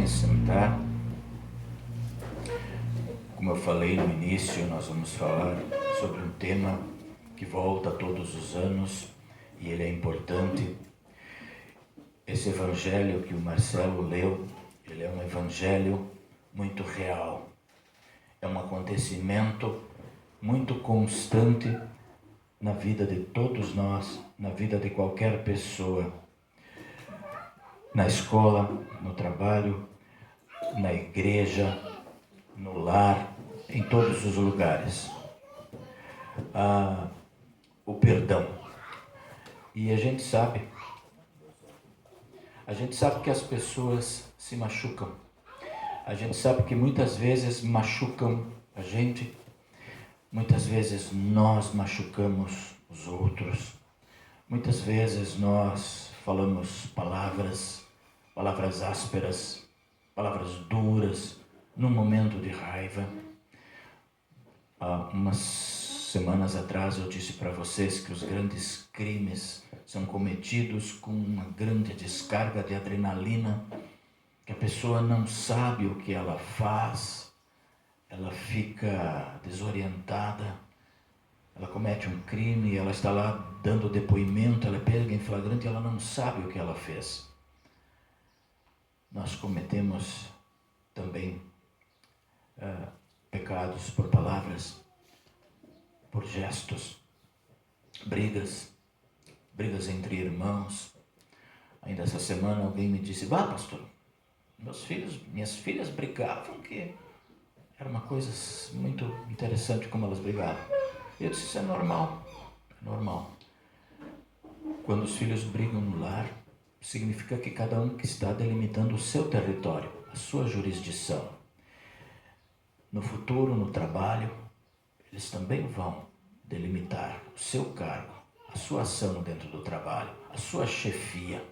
podem sentar. Como eu falei no início, nós vamos falar sobre um tema que volta todos os anos e ele é importante. Esse evangelho que o Marcelo leu, ele é um evangelho muito real. É um acontecimento muito constante na vida de todos nós, na vida de qualquer pessoa. Na escola, no trabalho, na igreja, no lar, em todos os lugares. O perdão. E a gente sabe que as pessoas se machucam. A gente sabe que muitas vezes machucam a gente. Muitas vezes nós machucamos os outros. Muitas vezes nós falamos palavras ásperas, palavras duras, num momento de raiva. Há umas semanas atrás eu disse para vocês que os grandes crimes são cometidos com uma grande descarga de adrenalina, que a pessoa não sabe o que ela faz, ela fica desorientada, ela comete um crime, ela está lá dando depoimento, ela é pega em flagrante e ela não sabe o que ela fez. Nós cometemos também pecados por palavras, por gestos, brigas entre irmãos. Ainda essa semana alguém me disse: pastor, minhas filhas brigavam, que era uma coisa muito interessante como elas brigavam. E eu disse: isso é normal. Quando os filhos brigam no lar, significa que cada um que está delimitando o seu território, a sua jurisdição. No futuro, no trabalho, eles também vão delimitar o seu cargo, a sua ação dentro do trabalho, a sua chefia.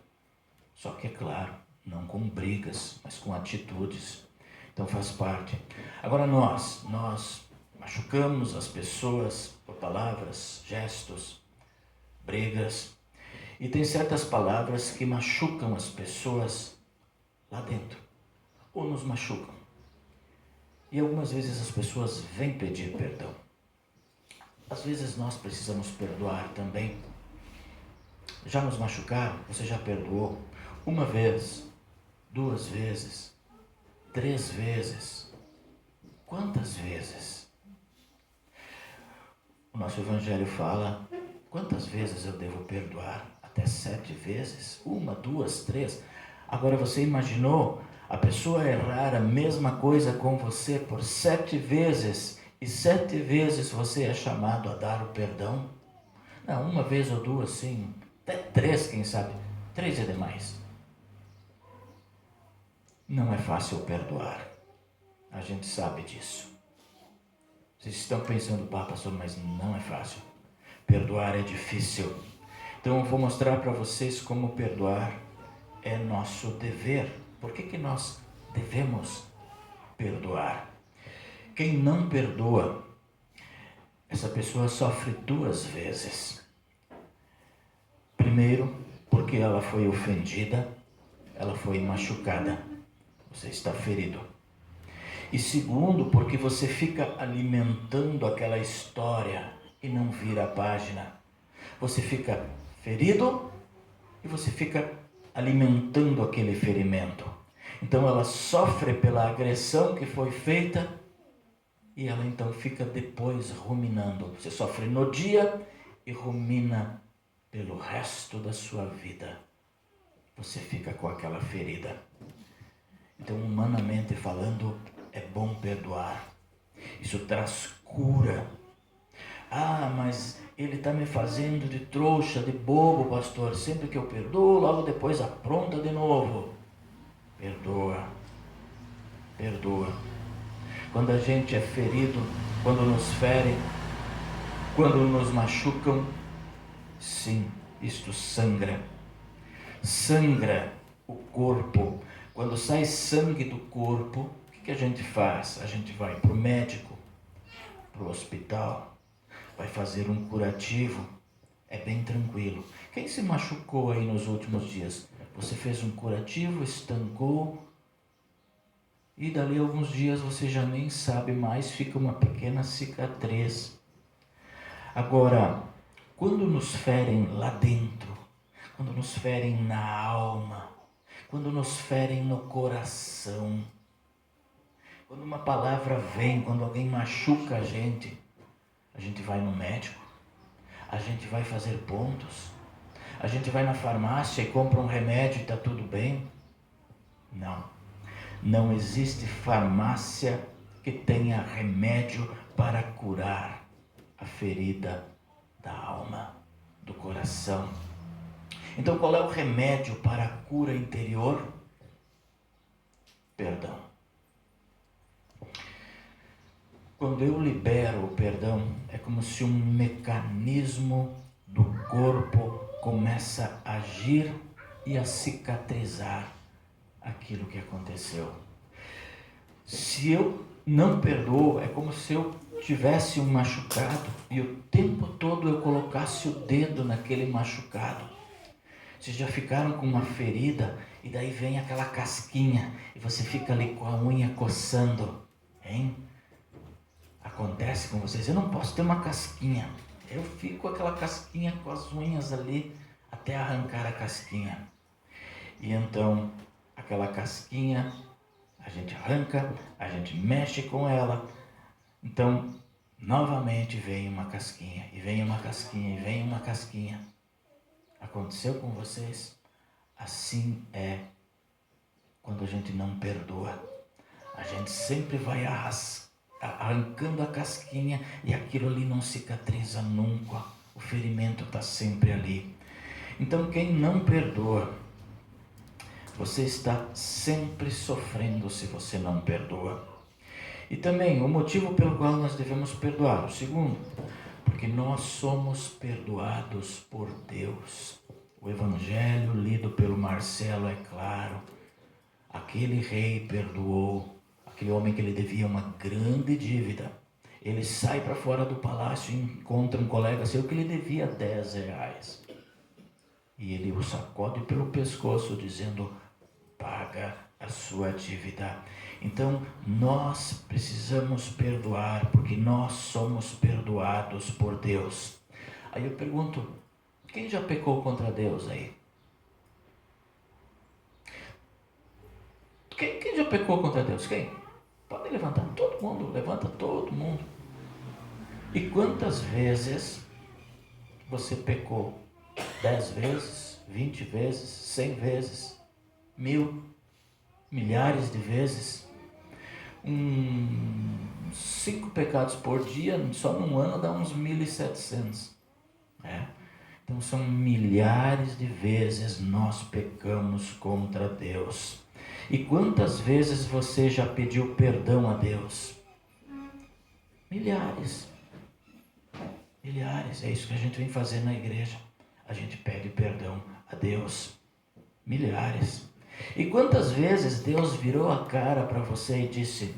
Só que, é claro, não com brigas, mas com atitudes. Então faz parte. Agora nós machucamos as pessoas por palavras, gestos, brigas. E tem certas palavras que machucam as pessoas lá dentro, ou nos machucam. E algumas vezes as pessoas vêm pedir perdão. Às vezes nós precisamos perdoar também. Já nos machucaram? Você já perdoou? Uma vez, 2 vezes, 3 vezes? Quantas vezes? O nosso evangelho fala: quantas vezes eu devo perdoar? Até 7 vezes? 1, 2, 3. Agora você imaginou a pessoa errar a mesma coisa com você por 7 vezes e 7 vezes você é chamado a dar o perdão? Não, 1 vez ou 2 sim, até 3 quem sabe. 3 é demais. Não é fácil perdoar. A gente sabe disso. Vocês estão pensando: pastor, mas não é fácil. Perdoar é difícil. Então eu vou mostrar para vocês como perdoar é nosso dever. Por que nós devemos perdoar? Quem não perdoa, essa pessoa sofre 2 vezes. Primeiro, porque ela foi ofendida, ela foi machucada. Você está ferido. E segundo, porque você fica alimentando aquela história e não vira a página. Você fica ferido e você fica alimentando aquele ferimento. Então ela sofre pela agressão que foi feita e ela então fica depois ruminando. Você sofre no dia e rumina pelo resto da sua vida. Você fica com aquela ferida. Então, humanamente falando, é bom perdoar. Isso traz cura. Mas ele está me fazendo de trouxa, de bobo, pastor. Sempre que eu perdoo, logo depois apronta de novo. Perdoa. Quando a gente é ferido, quando nos ferem, quando nos machucam, sim, isto sangra. Sangra o corpo. Quando sai sangue do corpo, o que a gente faz? A gente vai para o médico, para o hospital, vai fazer um curativo. É bem tranquilo. Quem se machucou aí nos últimos dias? Você fez um curativo, estancou, e dali a alguns dias você já nem sabe mais, fica uma pequena cicatriz. Agora, quando nos ferem lá dentro, quando nos ferem na alma, quando nos ferem no coração, quando uma palavra vem, quando alguém machuca a gente vai no médico, a gente vai fazer pontos, a gente vai na farmácia e compra um remédio e está tudo bem. Não existe farmácia que tenha remédio para curar a ferida da alma, do coração. Então, qual é o remédio para a cura interior? Perdão. Quando eu libero o perdão, é como se um mecanismo do corpo começa a agir e a cicatrizar aquilo que aconteceu. Se eu não perdoo, é como se eu tivesse um machucado e o tempo todo eu colocasse o dedo naquele machucado. Vocês já ficaram com uma ferida e daí vem aquela casquinha e você fica ali com a unha coçando, hein? Acontece com vocês? Eu não posso ter uma casquinha. Eu fico com aquela casquinha com as unhas ali até arrancar a casquinha. E então, aquela casquinha, a gente arranca, a gente mexe com ela. Então, novamente vem uma casquinha, e vem uma casquinha, e vem uma casquinha. Aconteceu com vocês? Assim é quando a gente não perdoa. A gente sempre vai arrancando a casquinha e aquilo ali não cicatriza nunca. O ferimento está sempre ali. Então, quem não perdoa, você está sempre sofrendo se você não perdoa. E também o motivo pelo qual nós devemos perdoar. O segundo, porque nós somos perdoados por Deus. O evangelho lido pelo Marcelo é claro. Aquele rei perdoou aquele homem que ele devia uma grande dívida. Ele sai para fora do palácio e encontra um colega seu que lhe devia 10 reais. E ele o sacode pelo pescoço dizendo: paga a sua dívida. Então nós precisamos perdoar porque nós somos perdoados por Deus. Aí eu pergunto, quem já pecou contra Deus aí? Quem já pecou contra Deus? Quem? Pode levantar, todo mundo, levanta todo mundo. E quantas vezes você pecou? 10 vezes, 20 vezes, 100 vezes, 1000, milhares de vezes. 5 pecados por dia, só num ano dá uns 1.700. Então são milhares de vezes nós pecamos contra Deus. E quantas vezes você já pediu perdão a Deus? Milhares. Milhares. É isso que a gente vem fazer na igreja. A gente pede perdão a Deus. Milhares. E quantas vezes Deus virou a cara para você e disse: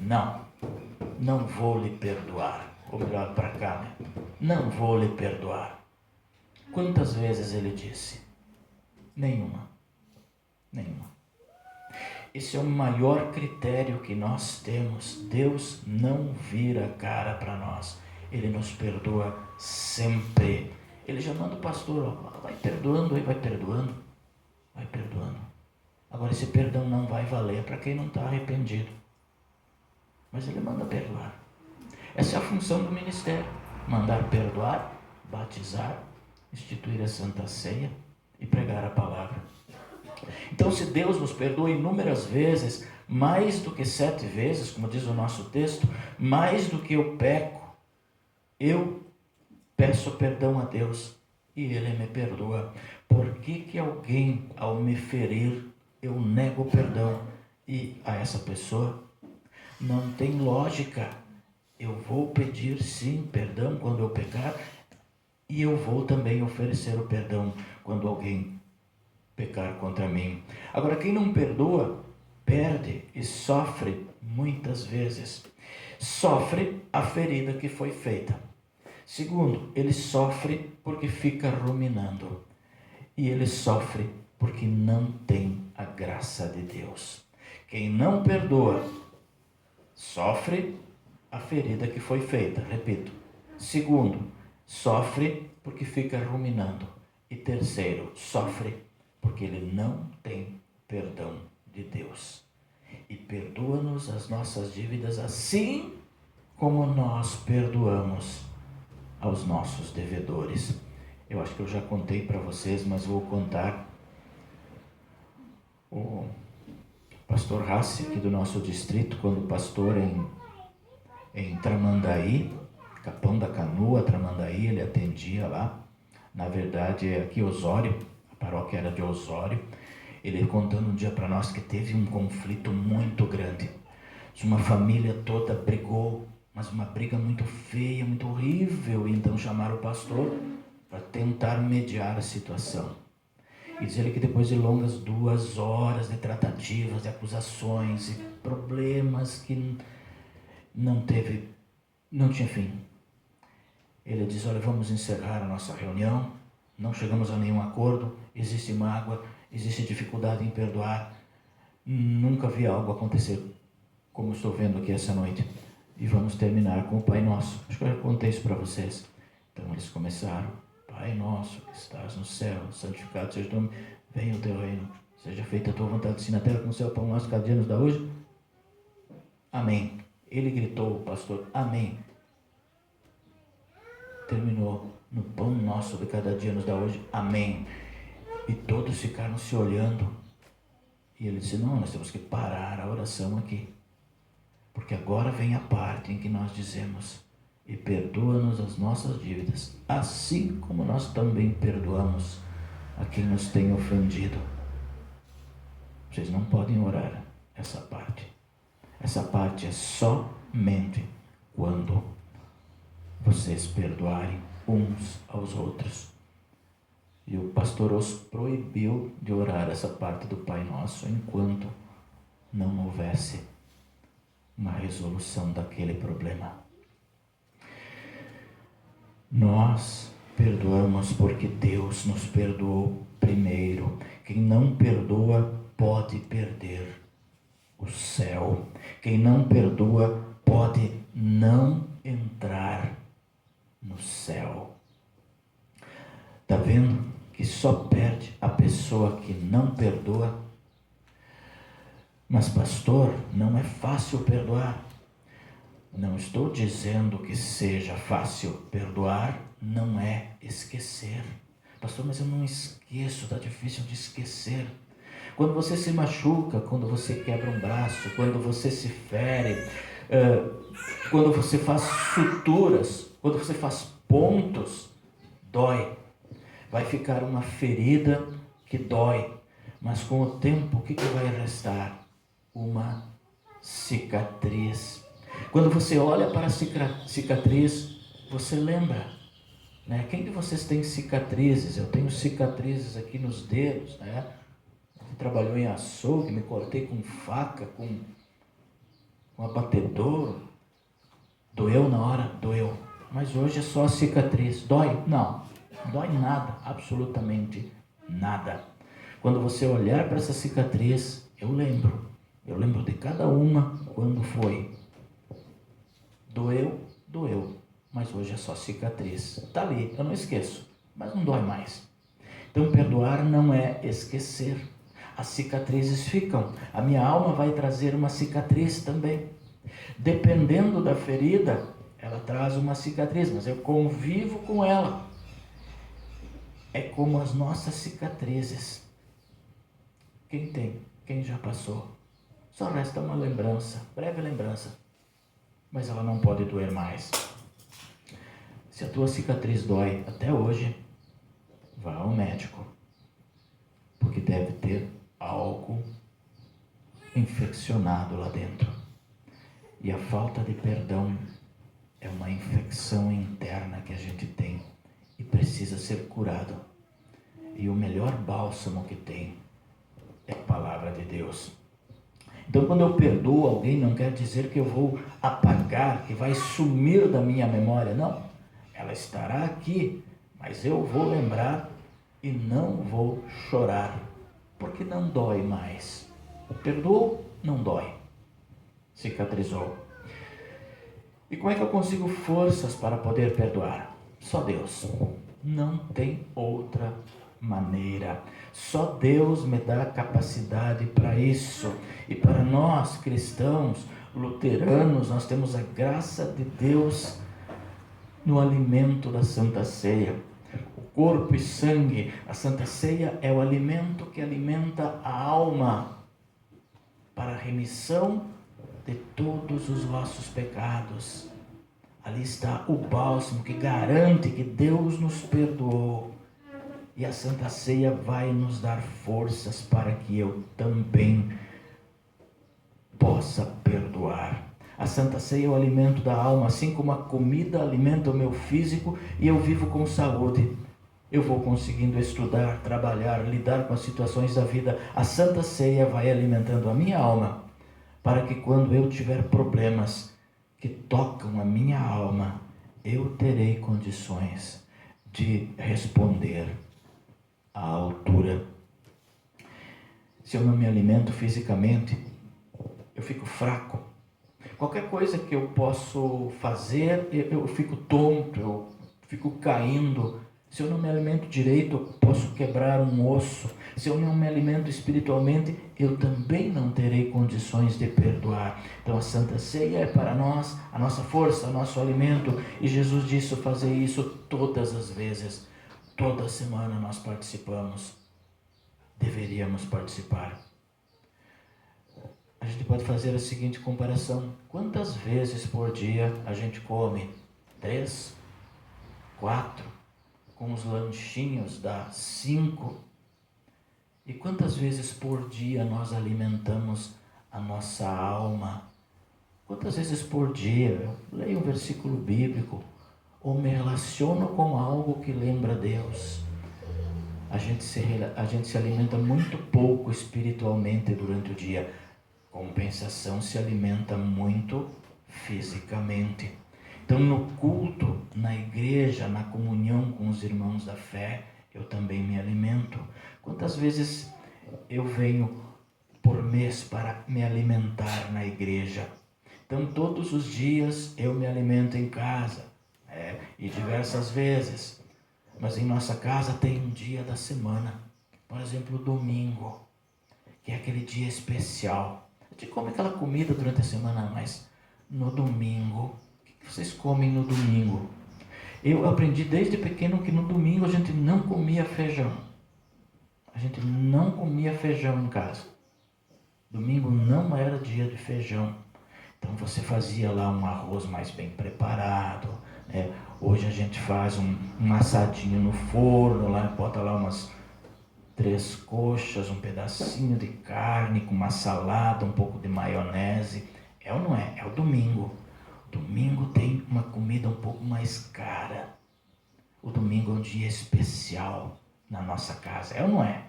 não vou lhe perdoar. Ou melhor, para cá, né? Não vou lhe perdoar. Quantas vezes ele disse? Nenhuma. Esse é o maior critério que nós temos. Deus não vira a cara para nós. Ele nos perdoa sempre. Ele já manda o pastor, vai perdoando, aí vai perdoando. Agora esse perdão não vai valer para quem não está arrependido. Mas ele manda perdoar. Essa é a função do ministério. Mandar perdoar, batizar, instituir a Santa Ceia e pregar a palavra. Então, se Deus nos perdoa inúmeras vezes, mais do que 7 vezes, como diz o nosso texto, mais do que eu peco, eu peço perdão a Deus e Ele me perdoa. Por que alguém, ao me ferir, eu nego o perdão a essa pessoa? Não tem lógica. Eu vou pedir sim perdão quando eu pecar e eu vou também oferecer o perdão quando alguém pecar contra mim. Agora, quem não perdoa, perde e sofre muitas vezes. Sofre a ferida que foi feita. Segundo, ele sofre porque fica ruminando. E ele sofre porque não tem a graça de Deus. Quem não perdoa, sofre a ferida que foi feita, repito. Segundo, sofre porque fica ruminando. E terceiro, sofre porque ele não tem perdão de Deus. E perdoa-nos as nossas dívidas assim como nós perdoamos aos nossos devedores. Eu acho que eu já contei para vocês, mas vou contar. O pastor Rassi, aqui do nosso distrito, quando pastor em Tramandaí, Capão da Canoa, Tramandaí, ele atendia lá. Na verdade, é aqui Osório, a paróquia era de Osório. Ele contando um dia para nós que teve um conflito muito grande. Uma família toda brigou, mas uma briga muito feia, muito horrível. E então chamaram o pastor para tentar mediar a situação. E diz ele que depois de longas 2 horas de tratativas, de acusações e problemas que não tinha fim. Ele diz, olha, vamos encerrar a nossa reunião, não chegamos a nenhum acordo, existe mágoa, existe dificuldade em perdoar, nunca vi algo acontecer como estou vendo aqui essa noite. E vamos terminar com o Pai Nosso. Acho que eu já contei isso para vocês. Então eles começaram, Pai Nosso que estás no céu, santificado seja o teu nome, venha o teu reino, seja feita a tua vontade, assim na terra como no céu. Pão nosso cada dia nos dá hoje. Amém. Ele gritou, o pastor, amém. Terminou, no pão nosso de cada dia nos dá hoje, amém. E todos ficaram se olhando. E ele disse, não, nós temos que parar a oração aqui. Porque agora vem a parte em que nós dizemos, e perdoa-nos as nossas dívidas, assim como nós também perdoamos a quem nos tem ofendido. Vocês não podem orar essa parte. Essa parte é somente quando vocês perdoarem uns aos outros. E o pastor os proibiu de orar essa parte do Pai Nosso enquanto não houvesse uma resolução daquele problema. Nós perdoamos porque Deus nos perdoou primeiro. Quem não perdoa pode perder o céu. Quem não perdoa pode não entrar no céu. Está vendo que só perde a pessoa que não perdoa? Mas pastor, não é fácil perdoar. Não estou dizendo que seja fácil. Perdoar não é esquecer. Pastor, mas eu não esqueço, está difícil de esquecer. Quando você se machuca, quando você quebra um braço, quando você se fere, quando você faz suturas, quando você faz pontos, dói. Vai ficar uma ferida que dói. Mas com o tempo, o que vai restar? Uma cicatriz. Quando você olha para a cicatriz, você lembra, né? Quem de vocês tem cicatrizes? Eu tenho cicatrizes aqui nos dedos, né? Eu trabalhou em açougue, me cortei com faca, com abatedouro. Doeu na hora? Doeu. Mas hoje é só a cicatriz. Dói? Não. Não dói nada, absolutamente nada. Quando você olhar para essa cicatriz, eu lembro de cada uma quando foi. Doeu, doeu, mas hoje é só cicatriz. Está ali, eu não esqueço, mas não dói mais. Então perdoar não é esquecer. As cicatrizes ficam. A minha alma vai trazer uma cicatriz também. Dependendo da ferida, ela traz uma cicatriz, mas eu convivo com ela. É como as nossas cicatrizes. Quem tem? Quem já passou? Só resta uma lembrança, breve lembrança. Mas ela não pode doer mais. Se a tua cicatriz dói até hoje, vá ao médico. Porque deve ter algo infeccionado lá dentro. E a falta de perdão é uma infecção interna que a gente tem e precisa ser curado. E o melhor bálsamo que tem é a palavra de Deus. Então, quando eu perdoo alguém, não quer dizer que eu vou apagar, que vai sumir da minha memória. Não, ela estará aqui, mas eu vou lembrar e não vou chorar, porque não dói mais. O perdoo não dói, cicatrizou. E como é que eu consigo forças para poder perdoar? Só Deus. Não tem outra maneira. Só Deus me dá capacidade para isso. E para nós cristãos, luteranos, nós temos a graça de Deus no alimento da Santa Ceia. O corpo e sangue, a Santa Ceia é o alimento que alimenta a alma para a remissão de todos os vossos pecados. Ali está o bálsamo que garante que Deus nos perdoou. E a Santa Ceia vai nos dar forças para que eu também possa perdoar. A Santa Ceia é o alimento da alma, assim como a comida alimenta o meu físico e eu vivo com saúde. Eu vou conseguindo estudar, trabalhar, lidar com as situações da vida. A Santa Ceia vai alimentando a minha alma, para que quando eu tiver problemas que tocam a minha alma, eu terei condições de responder à altura. Se eu não me alimento fisicamente, eu fico fraco. Qualquer coisa que eu posso fazer, eu fico tonto, eu fico caindo. Se eu não me alimento direito, eu posso quebrar um osso. Se eu não me alimento espiritualmente, eu também não terei condições de perdoar. Então a Santa Ceia é para nós a nossa força, o nosso alimento. E Jesus disse fazer isso todas as vezes. Toda semana nós participamos. Deveríamos participar. A gente pode fazer a seguinte comparação. Quantas vezes por dia a gente come? 3, 4... com os lanchinhos dá 5. E quantas vezes por dia nós alimentamos a nossa alma? Quantas vezes por dia eu leio um versículo bíblico ou me relaciono com algo que lembra Deus? A gente se alimenta muito pouco espiritualmente durante o dia. Compensação, se alimenta muito fisicamente. Então, no culto, na igreja, na comunhão com os irmãos da fé, eu também me alimento. Quantas vezes eu venho por mês para me alimentar na igreja? Então, todos os dias eu me alimento em casa, e diversas vezes. Mas em nossa casa tem um dia da semana, por exemplo, o domingo, que é aquele dia especial. A gente come aquela comida durante a semana, mas no domingo, vocês comem no domingo? Eu aprendi desde pequeno que no domingo a gente não comia feijão. A gente não comia feijão em casa. Domingo não era dia de feijão. Então você fazia lá um arroz mais bem preparado. Hoje a gente faz um assadinho no forno, lá, bota lá umas 3 coxas, um pedacinho de carne com uma salada, um pouco de maionese. É ou não é? É o domingo. Domingo tem uma comida um pouco mais cara. O domingo é um dia especial na nossa casa. É ou não é?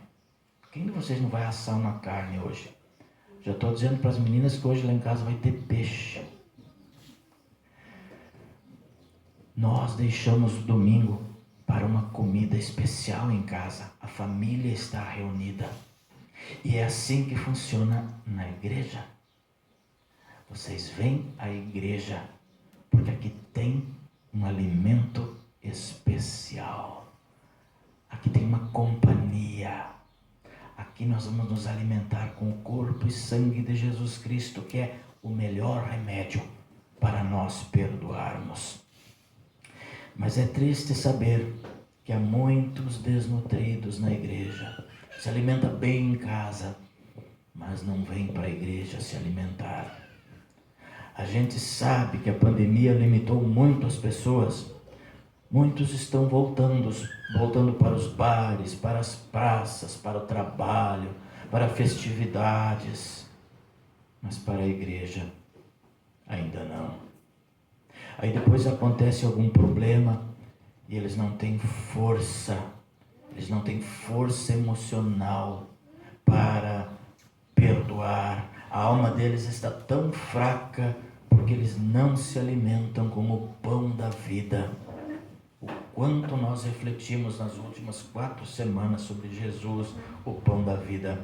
Quem de vocês não vai assar uma carne hoje? Já estou dizendo para as meninas que hoje lá em casa vai ter peixe. Nós deixamos o domingo para uma comida especial em casa. A família está reunida. E é assim que funciona na igreja. Vocês vêm à igreja porque aqui tem um alimento especial. Aqui tem uma companhia. Aqui nós vamos nos alimentar com o corpo e sangue de Jesus Cristo, que é o melhor remédio para nós perdoarmos. Mas é triste saber que há muitos desnutridos na igreja. Se alimenta bem em casa, mas não vem para a igreja se alimentar. A gente sabe que a pandemia limitou muito as pessoas. Muitos estão voltando para os bares, para as praças, para o trabalho, para festividades. Mas para a igreja, ainda não. Aí depois acontece algum problema e eles não têm força. Eles não têm força emocional para perdoar. A alma deles está tão fraca porque eles não se alimentam com o pão da vida. O quanto nós refletimos nas últimas 4 semanas sobre Jesus, o pão da vida.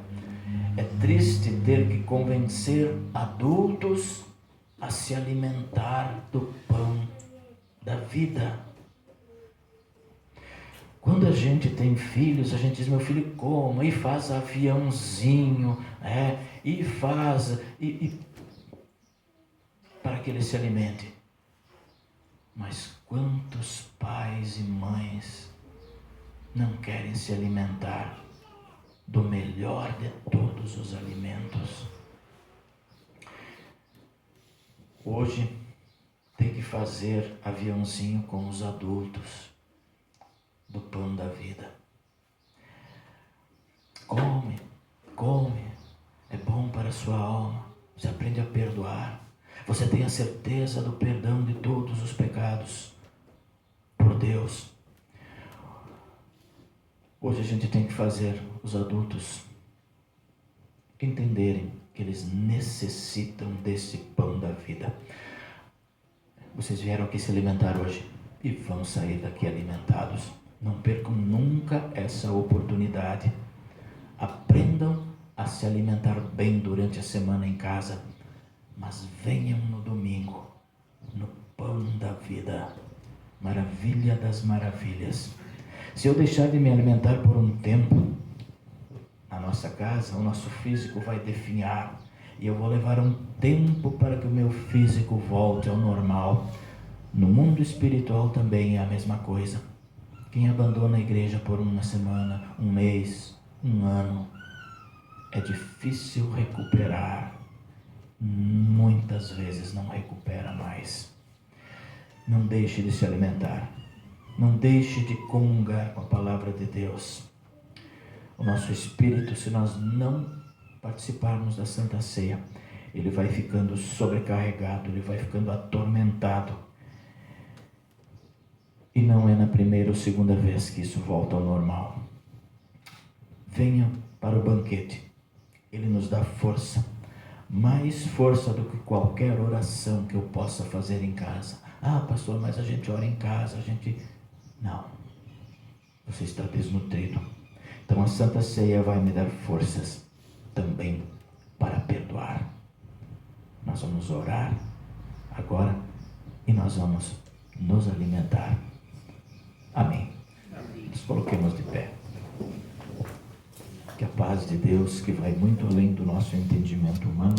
É triste ter que convencer adultos a se alimentar do pão da vida. Quando a gente tem filhos, a gente diz, meu filho coma, e faz aviãozinho, e faz, para que ele se alimente. Mas quantos pais e mães não querem se alimentar do melhor de todos os alimentos? Hoje tem que fazer aviãozinho com os adultos do pão da vida. Come, é bom para a sua alma. Você aprende a perdoar. Você tem a certeza do perdão de todos os pecados por Deus. Hoje a gente tem que fazer os adultos entenderem que eles necessitam desse pão da vida. Vocês vieram aqui se alimentar hoje e vão sair daqui alimentados. Não percam nunca essa oportunidade. Aprendam a se alimentar bem durante a semana em casa, mas venham no domingo, no pão da vida, maravilha das maravilhas. Se eu deixar de me alimentar por um tempo, na nossa casa, o nosso físico vai definhar, e eu vou levar um tempo para que o meu físico volte ao normal. No mundo espiritual também é a mesma coisa. Quem abandona a igreja por uma semana, um mês, um ano, é difícil recuperar. Muitas vezes não recupera mais. Não deixe de se alimentar. Não deixe de comungar com a palavra de Deus. O nosso espírito, se nós não participarmos da Santa Ceia, ele vai ficando sobrecarregado, ele vai ficando atormentado. E não é na primeira ou segunda vez que isso volta ao normal. Venha para o banquete. Ele nos dá força, mais força do que qualquer oração que eu possa fazer em casa. Ah, pastor, mas a gente ora em casa, Não, você está desnutrido. Então a Santa Ceia vai me dar forças também para perdoar. Nós vamos orar agora e nós vamos nos alimentar. Amém. Nos coloquemos de pé. Que a paz de Deus, que vai muito além do nosso entendimento humano,